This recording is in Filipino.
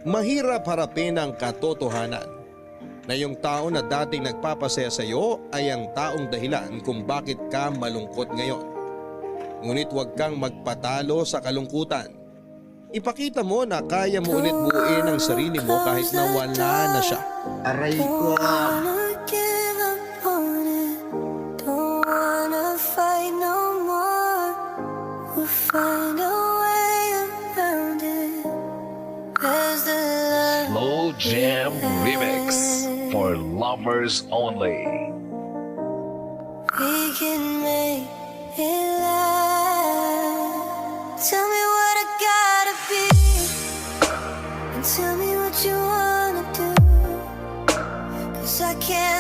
Mahirap harapin ang katotohanan na yung tao na dating nagpapasaya sa iyo ay ang taong dahilan kung bakit ka malungkot ngayon. Ngunit huwag kang magpatalo sa kalungkutan. Ipakita mo na kaya mo ulit buuin ang sarili mo kahit na wala na siya. Aray ko! Slow Jam Remix for lovers only. We can make it last. Tell me what I gotta be, and tell me what you wanna do. 'Cause I can't